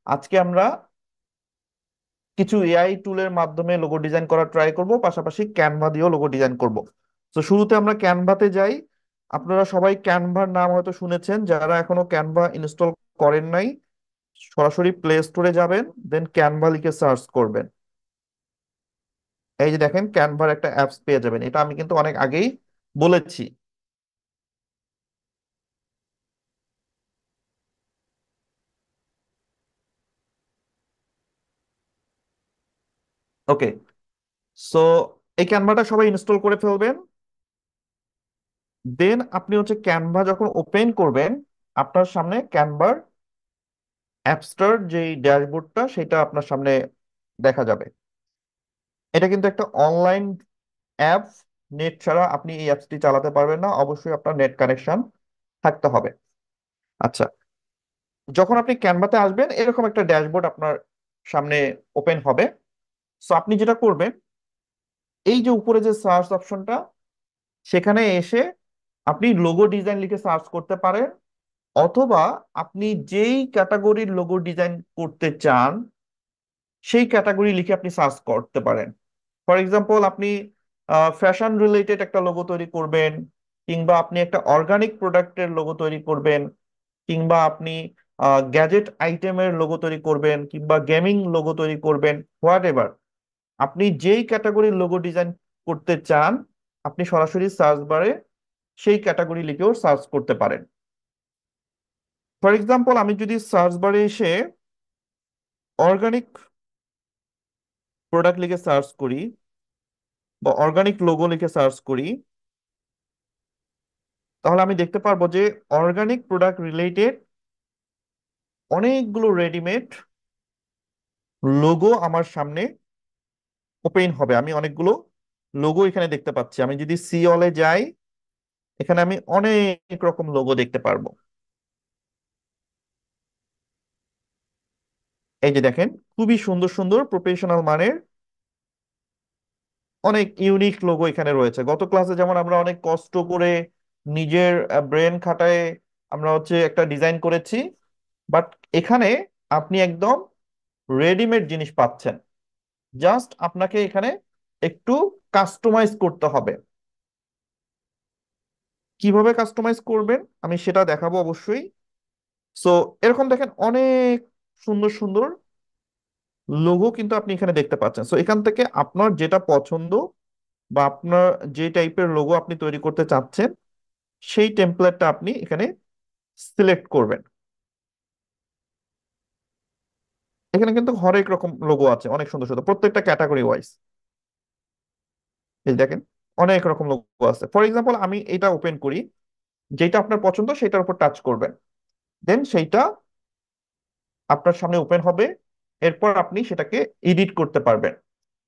আজকে আমরা কিছু এআই টুলের মাধ্যমে লোগো ডিজাইন করা ট্রাই করব, পাশাপাশি ক্যানভা দিয়েও লোগো ডিজাইন করব। তো শুরুতে আমরা ক্যানভাতে যাই। আপনারা সবাই ক্যানভার নাম হয়তো শুনেছেন, যারা এখনো ক্যানভা ইনস্টল করেন নাই সরাসরি প্লে স্টোরে যাবেন, দেন ক্যানভা লিখে সার্চ করবেন। এই যে দেখেন ক্যানভার একটা অ্যাপস পেয়ে যাবেন, এটা আমি কিন্তু অনেক আগেই বলেছি। ওকে, সো এই ক্যানভাটা সবাই ইনস্টল করে ফেলবেন। দেন আপনি হচ্ছে ক্যানভা যখন ওপেন করবেন, আপনার সামনে ক্যানভার অ্যাপস্টার যে ড্যাশবোর্ডটা সেটা আপনার সামনে দেখা যাবে। এটা কিন্তু একটা অনলাইন অ্যাপ, নেট ছাড়া আপনি এই অ্যাপসটি চালাতে পারবেন না, অবশ্যই আপনার নেট কানেকশন থাকতে হবে। আচ্ছা, যখন আপনি ক্যানভাতে আসবেন এরকম একটা ড্যাশবোর্ড আপনার সামনে ওপেন হবে। সো আপনি যেটা করবেন, এই যে উপরে যে সার্চ অপশনটা, সেখানে এসে আপনি লোগো ডিজাইন লিখে সার্চ করতে পারেন, অথবা আপনি যেই ক্যাটাগরির লোগো ডিজাইন করতে চান সেই ক্যাটাগরি লিখে আপনি সার্চ করতে পারেন। ফর এক্সাম্পল, আপনি ফ্যাশন রিলেটেড একটা লোগো তৈরি করবেন, কিংবা আপনি একটা অর্গানিক প্রোডাক্টের লোগো তৈরি করবেন, কিংবা আপনি গ্যাজেট আইটেমের লোগো তৈরি করবেন, কিংবা গেমিং লোগো তৈরি করবেন, হোয়াট এভার। আপনি যেই ক্যাটাগরির লোগো ডিজাইন করতে চান, আপনি সরাসরি সার্চ বারে সেই ক্যাটাগরি লিখেও সার্চ করতে পারেন। ফর এক্সাম্পল, আমি যদি সার্চ বারে এসে অর্গানিক প্রোডাক্ট লিখে সার্চ করি বা অর্গানিক লোগো লিখে সার্চ করি, তাহলে আমি দেখতে পারবো যে অর্গানিক প্রোডাক্ট রিলেটেড অনেকগুলো রেডিমেড লোগো আমার সামনে ওপেন হবে। আমি অনেকগুলো লোগো এখানে দেখতে পাচ্ছি। আমি যদি সি অলে যাই, এখানে আমি অনেক রকম লোগো দেখতে পারবো। এই যে দেখেন, খুবই সুন্দর সুন্দর প্রফেশনাল মানের অনেক ইউনিক লোগো এখানে রয়েছে। গত ক্লাসে যেমন আমরা অনেক কষ্ট করে নিজের ব্রেন খাটায় আমরা হচ্ছে একটা ডিজাইন করেছি, বাট এখানে আপনি একদম রেডিমেড জিনিস পাচ্ছেন। জাস্ট আপনাকে এখানে একটু কাস্টমাইজ করতে হবে। কিভাবে কাস্টমাইজ করবেন আমি সেটা দেখাবো অবশ্যই। সো এরকম দেখেন অনেক সুন্দর সুন্দর লোগো কিন্তু আপনি এখানে দেখতে পাচ্ছেন। সো এখান থেকে আপনার যেটা পছন্দ বা আপনার যে টাইপের লোগো আপনি তৈরি করতে চাচ্ছেন, সেই টেমপ্লেটটা আপনি এখানে সিলেক্ট করবেন। এখানে কিন্তু হরেক রকম লোগো আছে, অনেক সুন্দর সুন্দর, প্রত্যেকটা ক্যাটাগরি ওয়াইজ। এই দেখেন অনেক রকম লোগো আছে। ফর এক্সাম্পল, আমি এটা ওপেন করি, যেটা আপনার পছন্দ সেটার উপর টাচ করবেন, দেন সেইটা আপনার সামনে ওপেন হবে। এরপর আপনি সেটাকে এডিট করতে পারবেন,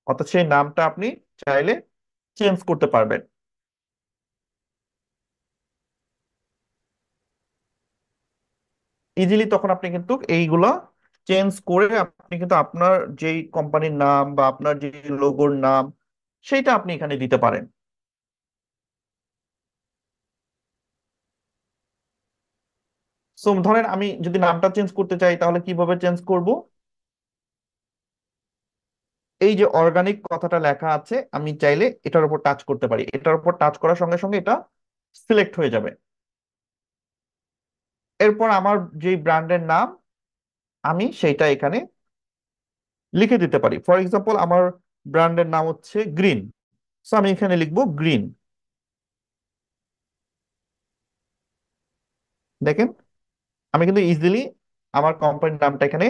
অর্থাৎ সেই নামটা আপনি চাইলে চেঞ্জ করতে পারবেন ইজিলি। তখন আপনি কিন্তু এইগুলা চেঞ্জ করে আপনি কিন্তু আপনার যেই কোম্পানির নাম বা আপনার যে লোগোর নাম সেইটা আপনি এখানে দিতে পারেন। সো ধরেন আমি যদি নামটা চেঞ্জ করতে চাই, তাহলে কিভাবে চেঞ্জ করব? এই যে অর্গানিক কথাটা লেখা আছে, আমি চাইলে এটার উপর টাচ করতে পারি, এটার উপর টাচ করার সঙ্গে সঙ্গে এটা সিলেক্ট হয়ে যাবে। এরপর আমার যে ব্র্যান্ডের নাম আমি সেইটা এখানে লিখে দিতে পারি। ফর এক্সাম্পল, আমার ব্র্যান্ডের নাম হচ্ছে গ্রিন, সো আমি এখানে লিখবো গ্রিন। দেখেন আমি কিন্তু ইজিলি আমার কোম্পানির নামটা এখানে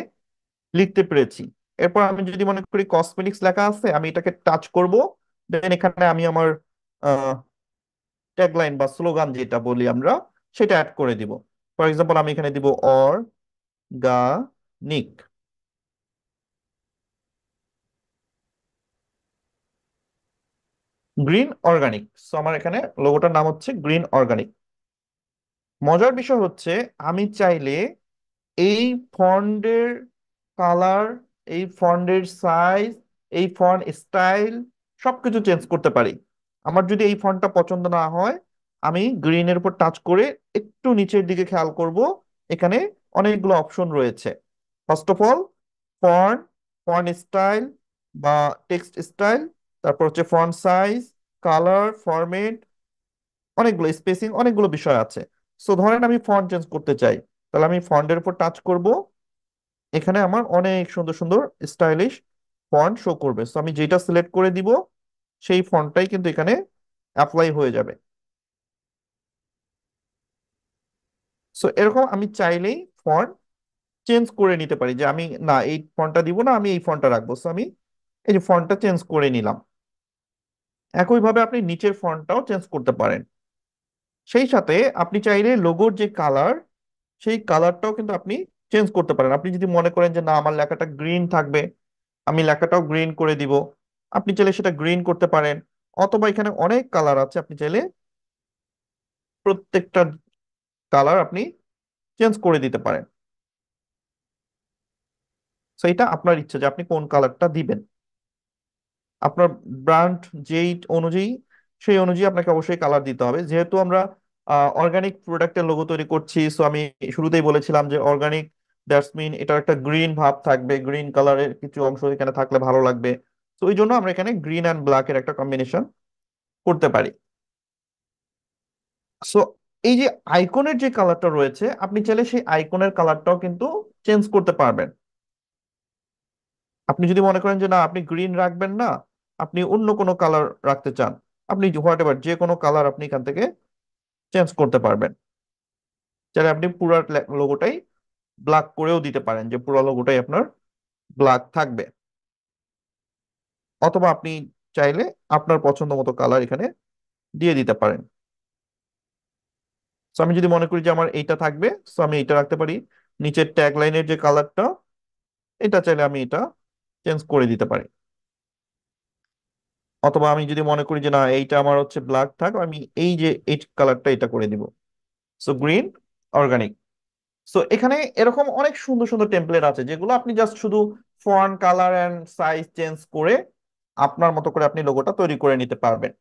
লিখতে পেরেছি। এরপর আমি যদি মনে করি কসমেটিক্স লেখা আছে, আমি এটাকে টাচ করব, দেন এখানে আমি আমার ট্যাগলাইন বা স্লোগান যেটা বলি আমরা, সেটা অ্যাড করে দিব। ফর এক্সাম্পল, আমি এখানে দিব অর্গানিক, গ্রিন অর্গানিক। সো আমার এখানে লোগোটার নাম হচ্ছে গ্রিন অর্গানিক। মজার বিষয় হচ্ছে আমি চাইলে এই ফন্টের কালার, এই ফন্টের সাইজ, এই ফন্ট স্টাইল সবকিছু চেঞ্জ করতে পারি। আমার যদি এই ফন্টটা পছন্দ না হয়, আমি গ্রিনের উপর টাচ করে একটু নিচের দিকে খেয়াল করব, এখানে অনেকগুলো অপশন রয়েছে। First of all, font, font style বা টেক্সট স্টাইল, তারপর হচ্ছে ফন্ট সাইজ, কালার, ফরম্যাট, অনেকগুলো স্পেসিং, অনেকগুলো বিষয় আছে। সো ধরেন আমি ফন্ট চেঞ্জ করতে চাই, তাহলে আমি ফন্টের উপর টাচ করব, এখানে আমার অনেক সুন্দর সুন্দর স্টাইলিশ ফন্ট শো করবে। সো আমি যেটা সিলেক্ট করে দিব সেই ফন্টটাই কিন্তু এখানে অ্যাপ্লাই হয়ে যাবে। সো এরকম আমি চাইলেই ফন্ট চেঞ্জ করে নিতে পারি, যে আমি না এই ফন্টটা দিব না, আমি এই ফন্টটা রাখবো। সো আমি এই যে ফন্টটা চেঞ্জ করে নিলাম। একইভাবে আপনি নিচের ফন্টটাও চেঞ্জ করতে পারেন। সেই সাথে আপনি চাইলে লোগোর যে কালার, সেই কালারটাও কিন্তু আপনি চেঞ্জ করতে পারেন। আপনি যদি মনে করেন যে না আমার লেখাটা গ্রিন থাকবে, আমি লেখাটাও গ্রিন করে দিব, আপনি চাইলে সেটা গ্রিন করতে পারেন। অথবা এখানে অনেক কালার আছে, আপনি চাইলে প্রত্যেকটা কালার আপনি চেঞ্জ করে দিতে পারেন। তো এটা আপনার ইচ্ছা যে আপনি কোন কালারটা দিবেন। আপনার ব্র্যান্ড যেই অনুযায়ী, সেই অনুযায়ী আপনাকে অবশ্যই কালার দিতে হবে। যেহেতু আমরা অর্গানিক প্রোডাক্টের লোগো তৈরি করছি, সো আমি শুরুতেই বলেছিলাম যে অর্গানিক, দ্যাটস মিন এটার একটা গ্রিন ভাব থাকবে, গ্রিন কালারের কিছু অংশ এখানে থাকলে ভালো লাগবে। তো ওই জন্য আমরা এখানে গ্রিন অ্যান্ড ব্ল্যাক এর একটা কম্বিনেশন করতে পারি। সো এই যে আইকনের যে কালারটা রয়েছে, আপনি চাইলে সেই আইকনের কালারটাও কিন্তু চেঞ্জ করতে পারবেন। আপনি যদি মনে করেন যে না আপনি গ্রিন রাখবেন না, আপনি অন্য কোনো কালার রাখতে চান, আপনি হোয়াট এভার যে কোনো কালার আপনি এখান থেকে চেঞ্জ করতে পারবেন। চাইলে আপনি পুরো লোগোটাই ব্ল্যাক করেও দিতে পারেন, যে পুরো লোগোটাই আপনার ব্ল্যাক থাকবে। অথবা আপনি চাইলে আপনার পছন্দ মতো কালার এখানে দিয়ে দিতে পারেন। সো আমি যদি মনে করি যে আমার এইটা থাকবে, সো আমি এইটা রাখতে পারি। নিচের ট্যাগ লাইনের যে কালারটা, এটা চাইলে আমি এটা চেঞ্জ করে দিতে পারি। অথবা আমি যদি মনে করি যে না এইটা আমার হচ্ছে ব্ল্যাক থাক, আমি এই যে এই কালারটা এটা করে দিব। So green, organic. সো এখানে এরকম অনেক সুন্দর সুন্দর টেমপ্লেট আছে, যেগুলো আপনি জাস্ট শুধু font, colour and size change করে আপনার মতো করে আপনি লোগোটা তৈরি করে নিতে পারবেন।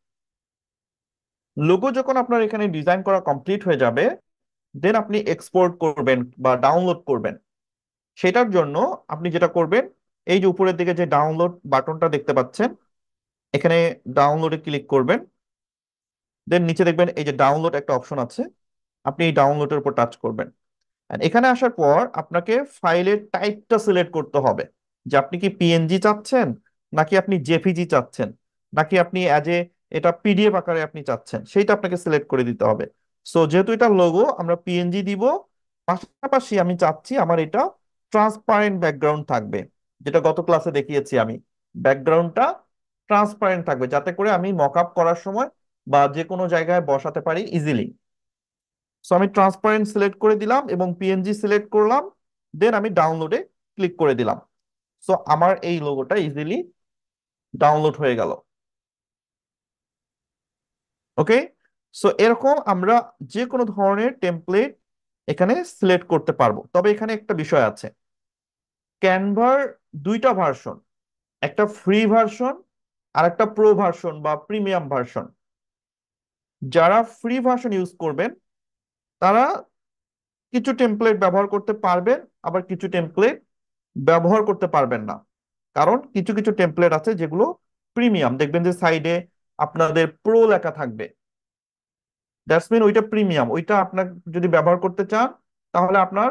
লোগো যখন আপনার এখানে ডিজাইন করা কমপ্লিট হয়ে যাবে, দেন আপনি এক্সপোর্ট করবেন বা ডাউনলোড করবেন। সেটার জন্য আপনি যেটা করবেন, এই যে উপরের দিকে যে ডাউনলোড বাটনটা দেখতে পাচ্ছেন, এখানে ডাউনলোডে ক্লিক করবেন। দেন নিচে দেখবেন এই যে ডাউনলোড একটা অপশন আছে, আপনি এই ডাউনলোডের উপর টাচ করবেন। And এখানে আসার পর আপনাকে ফাইলের টাইপটা সিলেক্ট করতে হবে, যে আপনি কি পিএনজি চাচ্ছেন, নাকি আপনি জেপিজি চাচ্ছেন, নাকি আপনি অ্যাজ এ এটা পিডিএফ আকারে আপনি চাচ্ছেন, সেইটা আপনাকে সিলেক্ট করে দিতে হবে। সো যেহেতু এটা লোগো, আমরা পিএনজি দিব। পাশাপাশি আমি চাচ্ছি আমার এটা ট্রান্সপারেন্ট ব্যাকগ্রাউন্ড থাকবে, যেটা গত ক্লাসে দেখিয়েছি আমি। ব্যাকগ্রাউন্ডটা ট্রান্সপারেন্ট থাকবে, যাতে করে আমি মক আপ করার সময় বা যে কোনো জায়গায় বসাতে পারি ইজিলি। সো আমি ট্রান্সপারেন্ট সিলেক্ট করে দিলাম এবং পিএনজি সিলেক্ট করলাম। দেন আমি ডাউনলোডে ক্লিক করে দিলাম। সো আমার এই লোগোটা ইজিলি ডাউনলোড হয়ে গেল। ওকে। সো এরকম আমরা যে কোনো ধরনের টেমপ্লেট এখানে সিলেক্ট করতে পারবো। তবে এখানে একটা বিষয় আছে, ক্যানভার দুইটা ভার্সন, একটা ফ্রি ভার্সন আর একটা প্রো ভার্সন বা প্রিমিয়াম ভার্সন। যারা ফ্রি ভার্সন ইউজ করবেন, তারা কিছু টেমপ্লেট ব্যবহার করতে পারবেন, আবার কিছু টেমপ্লেট ব্যবহার করতে পারবেন না। কারণ কিছু কিছু টেমপ্লেট আছে যেগুলো প্রিমিয়াম, দেখবেন যে সাইডে আপনাদের প্রো লেখা থাকবে, দ্যাটস মিন ওইটা প্রিমিয়াম। ওইটা আপনার যদি ব্যবহার করতে চান, তাহলে আপনার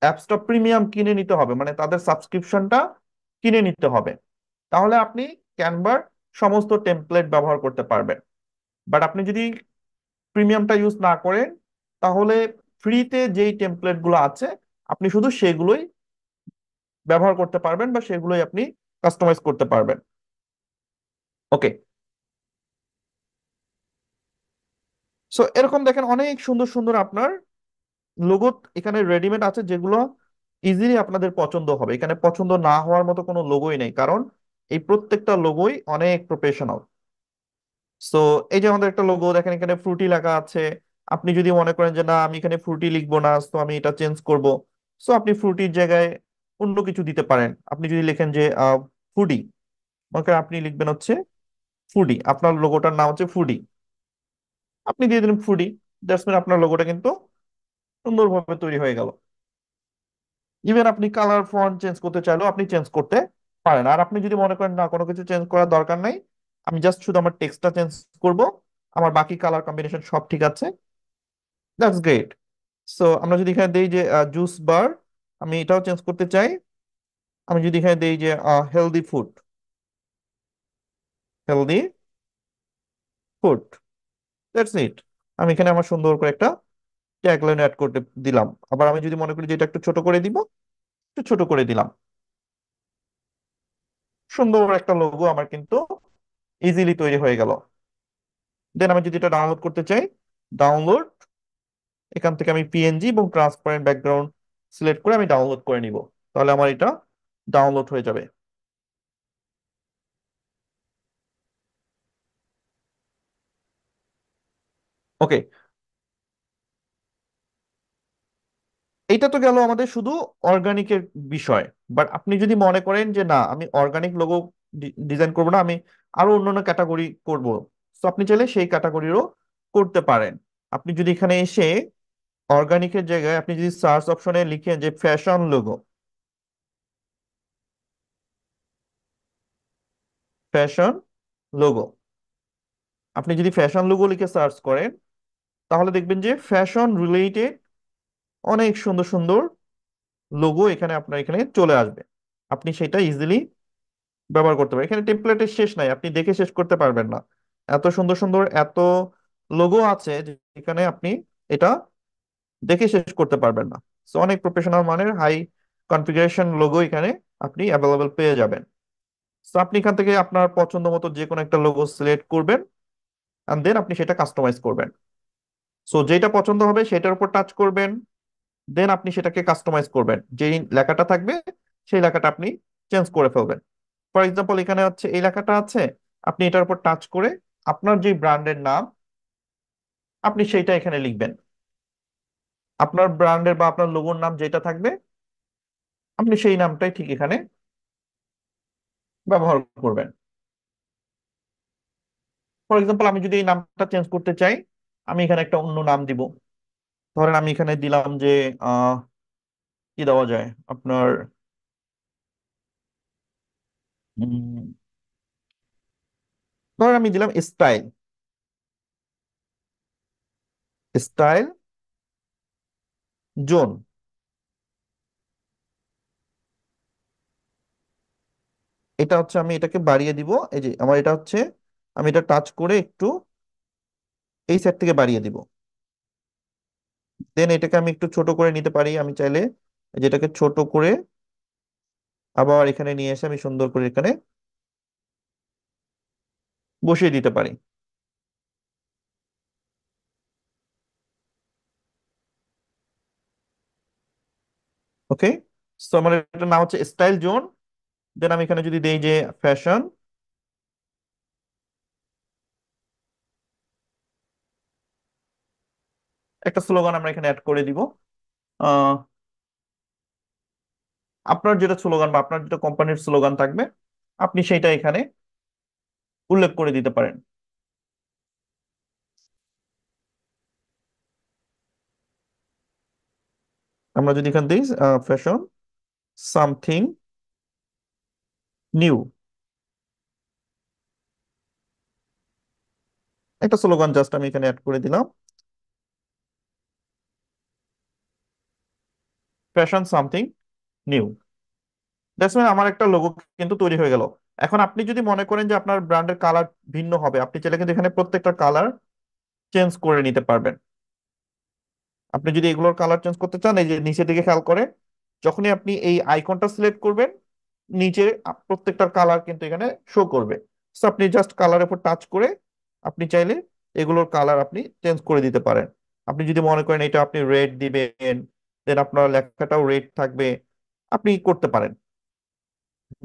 অ্যাপসটা প্রিমিয়াম কিনে নিতে হবে, মানে তাদের সাবস্ক্রিপশনটা কিনে নিতে হবে। তাহলে আপনি ক্যানভার সমস্ত টেমপ্লেট ব্যবহার করতে পারবেন। বাট আপনি যদি প্রিমিয়ামটা ইউজ না করেন, তাহলে ফ্রিতে যেই টেমপ্লেট গুলো আছে আপনি শুধু সেগুলোই ব্যবহার করতে পারবেন বা সেগুলোই আপনি কাস্টমাইজ করতে পারবেন। ওকে। সো এরকম দেখেন অনেক সুন্দর সুন্দর আপনার লোগো এখানে রেডিমেড আছে, যেগুলো ইজিলি আপনাদের পছন্দ হবে। এখানে পছন্দ না হওয়ার মতো কোনো লোগোই নেই, কারণ এই প্রত্যেকটা লোগোই অনেক প্রফেশনাল। সো এই যে আমাদের একটা লোগো দেখেন, এখানে ফ্রুটি লেখা আছে। আপনি যদি মনে করেন যে না আমি এখানে ফ্রুটি লিখবো না, তো আমি এটা চেঞ্জ করব, সো আপনি ফ্রুটির জায়গায় অন্য কিছু দিতে পারেন। আপনি যদি লিখেন যে ফুডি, মনে করেন আপনি লিখবেন হচ্ছে ফুডি, আপনার লোগোটার নাম হচ্ছে ফুডি। আপনি দিয়ে দিলেন ফুডি। দ্যাটস মিন আপনার লোগোটা কিন্তু সুন্দরভাবে তৈরি হয়ে গেল। ইভেন আপনি কালার ফন্ট চেঞ্জ করতে চাইলেও আপনি চেঞ্জ করতে পারেন। আর আপনি যদি মনে করেন না কোনো কিছু চেঞ্জ করার দরকার নাই, আমি জাস্ট শুধু আমার টেক্সটটা চেঞ্জ করব, আমার বাকি কালার কম্বিনেশন সব ঠিক আছে, দ্যাটস গ্রেট। সো আমরা যদি এখানে দেই যে জুস বার, আমি এটাও চেঞ্জ করতে চাই। আমি যদি এখানে দেই যে healthy food, healthy food, that's it. আমি এখানে আমার সুন্দর করে একটা ট্যাগলাইন অ্যাড করতে দিলাম। আবার আমি যদি মনে করি যে এটা একটু ছোট করে দিব, একটু ছোট করে দিলাম। সুন্দর একটা লোগো আমার কিন্তু ইজিলি তৈরি হয়ে গেল। দেন আমি যদি এটা ডাউনলোড করতে চাই, ডাউনলোড, এখান থেকে আমি পিএনজি এবং ট্রান্সপারেন্ট ব্যাকগ্রাউন্ড সিলেক্ট করে আমি ডাউনলোড করে নিব। তাহলে আমার এটা ডাউনলোড হয়ে যাবে। ওকে, এইটা তো গেল আমাদের শুধু অর্গানিকের বিষয়। বাট আপনি যদি মনে করেন যে না, আমি অর্গানিক লোগো ডিজাইন করবো না, আমি আরো অন্যান্য ক্যাটাগরি করব, তো আপনি চাইলে সেই ক্যাটাগরিরও করতে পারেন। আপনি যদি এখানে এসে অর্গানিকের জায়গায় আপনি যদি সার্চ অপশনে লিখেন যে ফ্যাশন লোগো, ফ্যাশন লোগো, আপনি যদি ফ্যাশন লোগো লিখে সার্চ করেন, তাহলে দেখবেন যে ফ্যাশন রিলেটেড অনেক সুন্দর সুন্দর লোগো এখানে আপনার এখানে চলে আসবে। আপনি সেটা ইজিলি ব্যবহার করতে পারেন। এখানে টেমপ্লেটের শেষ নাই, আপনি দেখে শেষ করতে পারবেন না। এত সুন্দর সুন্দর এত লোগো আছে যে এখানে আপনি এটা দেখে শেষ করতে পারবেন না। সো অনেক প্রফেশনাল মানের হাই কনফিগারেশন লোগো এখানে আপনি অ্যাভেলেবল পেয়ে যাবেন। সো আপনি এখান থেকে আপনার পছন্দ মতো যে কোনো একটা লোগো সিলেক্ট করবেন, এন্ড দেন আপনি সেটা কাস্টমাইজ করবেন। সো যেটা পছন্দ হবে সেটার উপর টাচ করবেন, দেন আপনি সেটাকে কাস্টমাইজ করবেন। যেই লেখাটা থাকবে সেই লেখাটা আপনি চেঞ্জ করে ফেলবেন। ফর এক্সাম্পল এখানে হচ্ছে এই লেখাটা আছে, আপনি এটার উপর টাচ করে আপনার যে ব্র্যান্ডের নাম আপনি সেইটা এখানে লিখবেন। আপনার ব্র্যান্ডের বা আপনার লোগোর নাম যেটা থাকবে আপনি সেই নামটাই ঠিক এখানে ব্যবহার করবেন। ফর এক্সাম্পল আমি যদি এই নামটা চেঞ্জ করতে চাই, আমি এখানে একটা অন্য নাম দিব। ধরেন আমি এখানে দিলাম যে আহ কি দেওয়া যায় আপনার, উম, ধরেন আমি দিলাম স্টাইল, স্টাইল জোন। এটা হচ্ছে আমি এটাকে বাড়িয়ে দিব। এই যে আমার এটা হচ্ছে, আমি এটা টাচ করে একটু এই সাইড থেকে বাড়িয়ে দিব। দেন এটাকে আমি একটু ছোট করে নিতে পারি আমি চাইলে। যেটাকে ছোট করে আবার এখানে নিয়ে এসে আমি সুন্দর করে এখানে বসিয়ে দিতে পারি। ওকে, তো আমার এটার নাম হচ্ছে স্টাইল জোন। দেন আমি এখানে যদি দেই যে ফ্যাশন, একটা স্লোগান আমরা এখানে অ্যাড করে দিব। আহ আপনার যেটা স্লোগান বা আপনার যেটা কোম্পানির স্লোগান থাকবে আপনি সেইটা এখানে উল্লেখ করে দিতে পারেন। আমরা যদি এখানে দিই ফ্যাশন সামথিং নিউ, একটা স্লোগান জাস্ট আমি এখানে অ্যাড করে দিলাম, fashion something new. That's mean আমার একটা লোগো কিন্তু তৈরি হয়ে গেল। এখন আপনি যদি মনে করেন যে আপনার ব্র্যান্ডের কালার ভিন্ন হবে, আপনি চাইলে কিন্তু এখানে প্রত্যেকটা কালার চেঞ্জ করে নিতে পারবেন। আপনি যদি এগুলোর কালার চেঞ্জ করতে চান, এই যে নিচের দিকে খেয়াল করে যখনই আপনি এই আইকনটা সিলেক্ট করবেন, নিচে প্রত্যেকটার কালার কিন্তু এখানে শো করবে। সো আপনি জাস্ট কালারের উপর টাচ করে আপনি চাইলে এগুলোর কালার আপনি চেঞ্জ করে দিতে পারেন। আপনি যদি মনে করেন এটা আপনি রেড দিবেন, দেন আপনার লেখাটাও রেড থাকবে, আপনি করতে পারেন।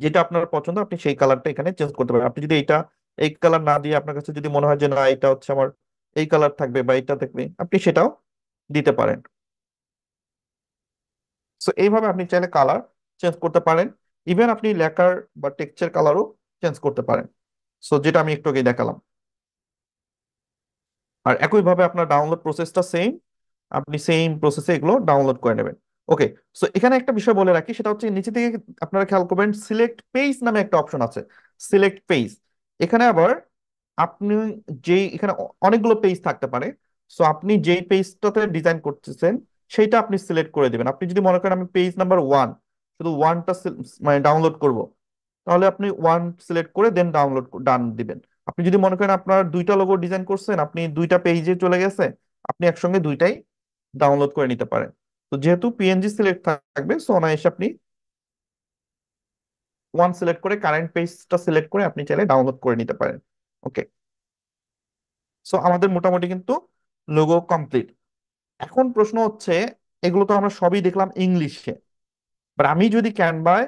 যেটা আপনার পছন্দ আপনি সেই কালারটা এখানে চেঞ্জ করতে পারেন। আপনি যদি এটা এই কালার না দিয়ে আপনার কাছে যদি মনে হয় যে না এটা হচ্ছে আমার এই কালার থাকবে বা এটা থাকবে, আপনি সেটাও দিতে পারেন। সো এইভাবে আপনি চাইলে কালার চেঞ্জ করতে পারেন। ইভেন আপনি লেখার বা টেক্সচার কালারও চেঞ্জ করতে পারেন। সো যেটা আমি একটু আগে দেখালাম। আর একইভাবে আপনার ডাউনলোড প্রসেসটা সেম, আপনি সেম প্রসেসে এগুলো ডাউনলোড করে নেবেন। ওকে। সো এখানে একটা বিষয় বলে রাখি, সেটা হচ্ছে নিচে থেকে আপনারা খেয়াল করবেন সিলেক্ট পেজ নামে একটা অপশন আছে। সিলেক্ট পেজ, এখানে আবার আপনি যেই এখানে অনেকগুলো পেজ থাকতে পারে। সো আপনি যেই পেজটাতে ডিজাইন করতেছেন সেইটা আপনি সিলেক্ট করে দিবেন। আপনি যদি মনে করেন আমি পেজ নাম্বার ওয়ান, শুধু ওয়ানটা মানে ডাউনলোড করব, তাহলে আপনি ওয়ান সিলেক্ট করে দেন ডাউনলোড ডান দিবেন। আপনি যদি মনে করেন আপনার দুইটা লোগো ডিজাইন করছেন, আপনি দুইটা পেজে চলে গেছে, আপনি একসঙ্গে দুইটাই ডাউনলোড করে নিতে পারেন। তো যেহেতু পিএনজি সিলেক্ট থাকবে, সো অনায়াসে আপনি ওয়ান সিলেক্ট করে কারেন্ট পেজটা সিলেক্ট করে আপনি চাইলে ডাউনলোড করে নিতে পারেন। ওকে। সো আমাদের মোটামুটি কিন্তু লোগো কমপ্লিট। এখন প্রশ্ন হচ্ছে, এগুলো তো আমরা সবই দেখলাম ইংলিশে, বাট আমি যদি ক্যানভায়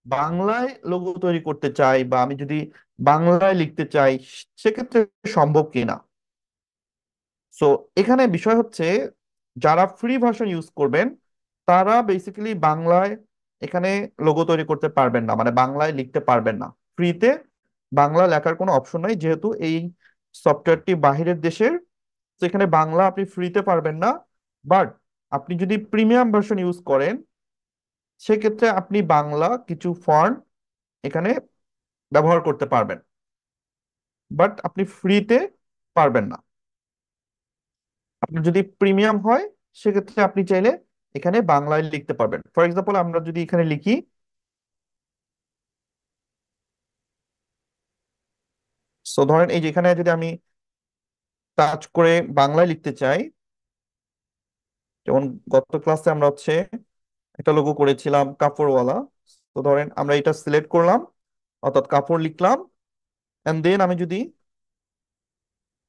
বাংলায় লোগো তৈরি করতে চাই বা আমি যদি বাংলায় লিখতে চাই, সেক্ষেত্রে সম্ভব কিনা। সো এখানে বিষয় হচ্ছে, যারা ফ্রি ভার্সন ইউজ করবেন তারা বেসিক্যালি বাংলায় এখানে লোগো তৈরি করতে পারবেন না, মানে বাংলায় লিখতে পারবেন না। ফ্রিতে বাংলা লেখার কোনো অপশন নাই, যেহেতু এই সফটওয়্যারটি বাহিরের দেশের। তো এখানে বাংলা আপনি ফ্রিতে পারবেন না। বাট আপনি যদি প্রিমিয়াম ভার্সন ইউজ করেন, সেক্ষেত্রে আপনি বাংলা কিছু ফন্ট এখানে ব্যবহার করতে পারবেন, বাট আপনি ফ্রিতে পারবেন না। আপনার যদি প্রিমিয়াম হয়, সেক্ষেত্রে আপনি চাইলে এখানে বাংলায় লিখতে পারবেন। ফর এক্সাম্পল, আমরা যদি এখানে লিখি, সো ধরেন এই যে এখানে যদি আমি টাচ করে বাংলায় লিখতে চাই, যেমন গত ক্লাসে আমরা হচ্ছে একটা লোগো করেছিলাম কাপড়ওয়ালা। তো ধরেন আমরা এটা সিলেক্ট করলাম, অর্থাৎ কাপড় লিখলাম, এন্ড দেন আমি যদি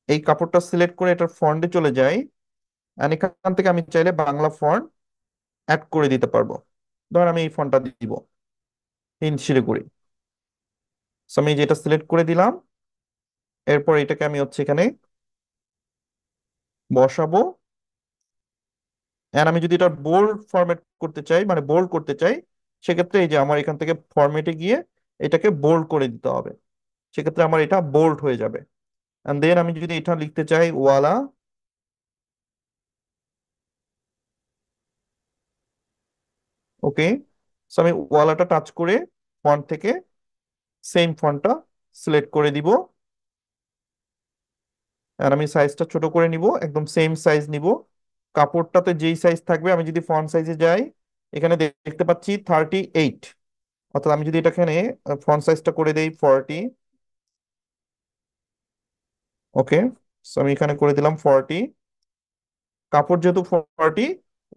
এই কাপড়টা সিলেক্ট করে এটার ফন্টে চলে যাই, এন্ড এখান থেকে আমি চাইলে বাংলা ফন্ট অ্যাড করে দিতে পারবো। ধরেন আমি এই ফন্টটা দিব, তিন শিলিগুড়ি। সো আমি যেটা সিলেক্ট করে দিলাম, এরপর এটাকে আমি হচ্ছে এখানে বসাবো। এন্ড আমি যদি এটা বোল্ড ফরম্যাট করতে চাই, মানে বোল্ড করতে চাই, সেক্ষেত্রে এই যে আমার এখান থেকে ফরম্যাটে গিয়ে এটাকে বোল্ড করে দিতে হবে। সেক্ষেত্রে আমার এটা বোল্ড হয়ে যাবে। এন্ড দেন আমি যদি এটা লিখতে চাই ওয়ালা, ওকে। সো আমি ওয়ালাটা টাচ করে ফন্ট থেকে সেম ফন্টটা সিলেক্ট করে দিব। আর আমি সাইজটা ছোট করে নিব, একদম সেম সাইজ নিব। কাপড়টাতে যেই সাইজ থাকবে, আমি যদি ফন্ট সাইজে যাই, এখানে দেখতে পাচ্ছি 38। অর্থাৎ আমি যদি এটা এখানে ফন্ট সাইজটা করে দেই 40। ওকে। সো আমি এখানে করে দিলাম 40। কাপড় যেহেতু 40,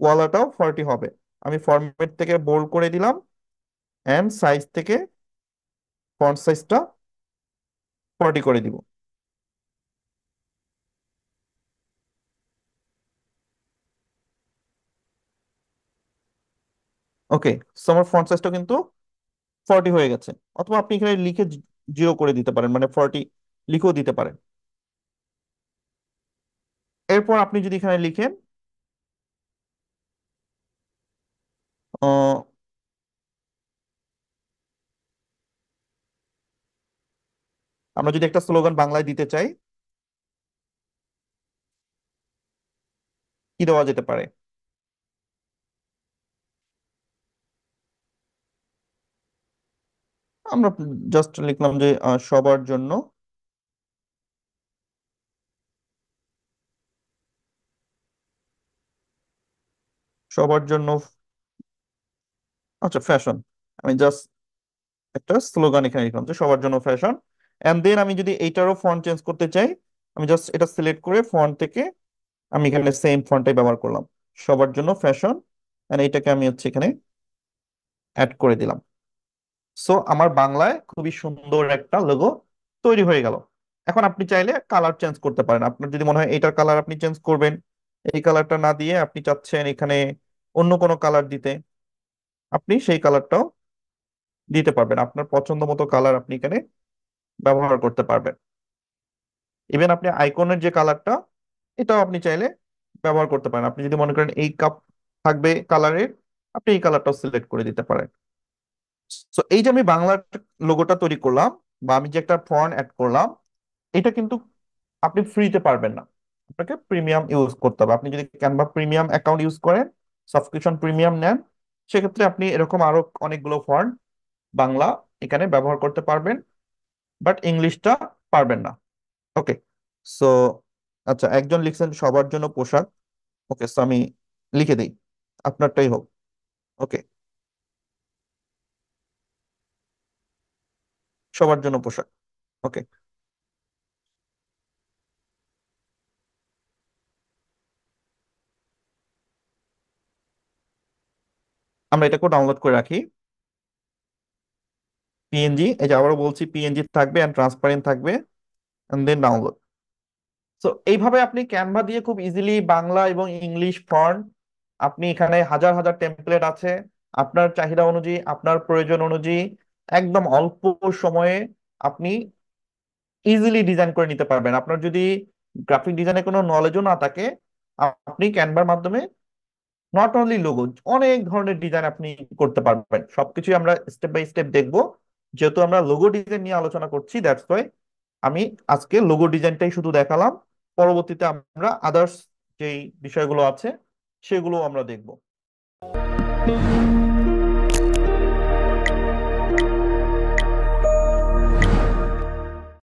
ওয়ালাটাও 40 হবে। আমি ফরম্যাট থেকে বোল্ড করে দিলাম, এন্ড সাইজ থেকে ফন্ট সাইজটা 40 করে দিব। ওকে। সো আমার ফন্ট সাইজটা কিন্তু 40 হয়ে গেছে। অথবা আপনি এখানে লিখে জিরো করে দিতে পারেন, মানে 40 লিখেও দিতে পারেন। এরপর আপনি যদি এখানে লিখেন আহ, আমরা যদি একটা স্লোগান বাংলায় দিতে চাই, কি দেওয়া যেতে পারে? আমরা জাস্ট লিখলাম যে সবার জন্য, সবার জন্য, আচ্ছা ফ্যাশন। আমি জাস্ট একটা স্লোগান এখানে লিখলাম যে সবার জন্য ফ্যাশন। এন্ড দেন আমি যদি এইটারও ফন্ট চেঞ্জ করতে চাই, আমি জাস্ট এটা সিলেক্ট করে ফন্ট থেকে আমি এখানে সেম ফন্টটাই ব্যবহার করলাম, সবার জন্য ফ্যাশন। এন্ড এইটাকে আমি হচ্ছে এখানে অ্যাড করে দিলাম। সো আমার বাংলায় খুবই সুন্দর একটা লোগো তৈরি হয়ে গেল। এখন আপনি চাইলে কালার চেঞ্জ করতে পারেন। আপনার যদি মনে হয় এটার কালার আপনি চেঞ্জ করবেন, এই কালারটা না দিয়ে আপনি চাচ্ছেন এখানে অন্য কোনো কালার দিতে, আপনি সেই কালারটাও দিতে পারবেন। আপনার পছন্দ মতো কালার আপনি এখানে ব্যবহার করতে পারবেন। ইভেন আপনি আইকনের যে কালারটা, এটাও আপনি চাইলে ব্যবহার করতে পারেন। আপনি যদি মনে করেন এই কাপ থাকবে কালারের, আপনি এই কালারটাও সিলেক্ট করে দিতে পারেন। তো এই যে আমি বাংলার লোগোটা তৈরি করলাম, বা আমি যে একটা ফন্ট অ্যাড করলাম, এটা কিন্তু আপনি ফ্রিতে পারবেন না। আপনাকে প্রিমিয়াম ইউজ করতে হবে। আপনি যদি ক্যানভা প্রিমিয়াম অ্যাকাউন্ট ইউজ করেন, সাবস্ক্রিপশন প্রিমিয়াম নেন, সেক্ষেত্রে আপনি এরকম আরো অনেকগুলো ফন্ট বাংলা এখানে ব্যবহার করতে পারবেন, বাট ইংলিশটা পারবেন না। ওকে, সো আচ্ছা, একজন লিখছেন সবার জন্য পোশাক। ওকে, সো আমি লিখে দিই, আপনারটাই হোক। ওকে, সবার জন্য পোশাক। ওকে, আমরা এটাকেও ডাউনলোড করে রাখি। পিএনজি, এই যে আবারও বলছি, পিএনজি থাকবে এন্ড ট্রান্সপারেন্ট থাকবে, এন্ড দেন ডাউনলোড। তো এইভাবে আপনি ক্যানভা দিয়ে খুব ইজিলি বাংলা এবং ইংলিশ ফন্ট, আপনি এখানে হাজার হাজার টেমপ্লেট আছে, আপনার চাহিদা অনুযায়ী, আপনার প্রয়োজন অনুযায়ী একদম অল্প সময়ে আপনি ইজিলি ডিজাইন করে নিতে পারবেন। আপনার যদি গ্রাফিক ডিজাইনের কোনো নলেজও না থাকে, আপনি ক্যানভার মাধ্যমে নট অনলি লোগো, অনেক ধরনের ডিজাইন আপনি করতে পারবেন। সবকিছুই আমরা স্টেপ বাই স্টেপ দেখবো। যেহেতু আমরা লোগো ডিজাইন নিয়ে আলোচনা করছি, দ্যাটস ওয়াই আমি আজকে লোগো ডিজাইনটাই শুধু দেখালাম। পরবর্তীতে আমরা আদার্স যেই বিষয়গুলো আছে সেগুলো আমরা দেখবো।